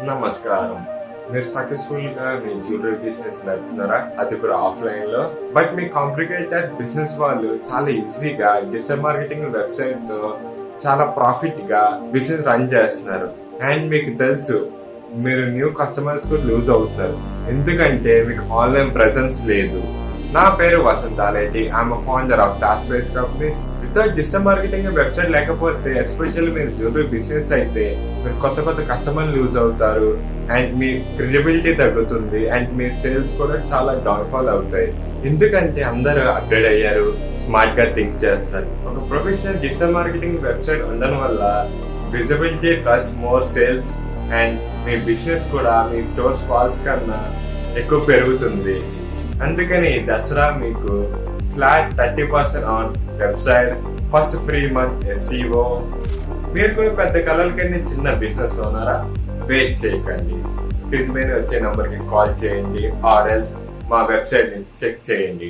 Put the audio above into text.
నమస్కారం. మీరు సక్సెస్ఫుల్ గా మీ జ్యువెలరీ బిజినెస్ నడుపుతున్నారా? అది కూడా ఆఫ్లైన్ లో. బట్ మీ కాంప్లికేటెడ్ బిజినెస్ వాళ్ళు చాలా ఈజీగా డిజిటల్ మార్కెటింగ్ వెబ్సైట్ తో చాలా ప్రాఫిట్ గా బిజినెస్ రన్ చేస్తున్నారు. అండ్ మీకు తెలుసు, మీరు న్యూ కస్టమర్స్ కూడా లూజ్ అవుతున్నారు, ఎందుకంటే మీకు ఆన్లైన్ ప్రెసెన్స్ లేదు. నా పేరు Vasanth Aleti. I'm founder of Taskbase company. Without digital marketing website లేకపోతే, ఎస్పెషల్లీ మీరు జ్యువెలరీ బిజినెస్ అయితే, మీరు కొత్త కస్టమర్లు లూజ్ అవుతారు అండ్ మీ క్రెడిబిలిటీ తగ్గుతుంది అండ్ మీ సేల్స్ కూడా చాలా డౌన్ఫాల్ అవుతాయి. ఎందుకంటే అందరూ అప్గ్రేడ్ అయ్యారు, స్మార్ట్ గా థింక్ చేస్తారు. ఒక ప్రొఫెషనల్ డిజిటల్ మార్కెటింగ్ వెబ్సైట్ ఉండడం వల్ల visibility, trust, more sales and me business కూడా మీ స్టోర్స్ ఫాల్స్ కన్నా ఎక్కువ పెరుగుతుంది. అందుకని దసరా మీకు flat 30% on website, first free month SEO. మీరు కూడా పెద్ద కలర్ కంటే చిన్న బిజినెస్ ఓనరా? వెయిట్ చేయకండి, స్క్రీన్ మీద వచ్చే నంబర్కి కాల్ చేయండి ఆర్ ఎల్స్ మా వెబ్సైట్ ని చెక్ చేయండి.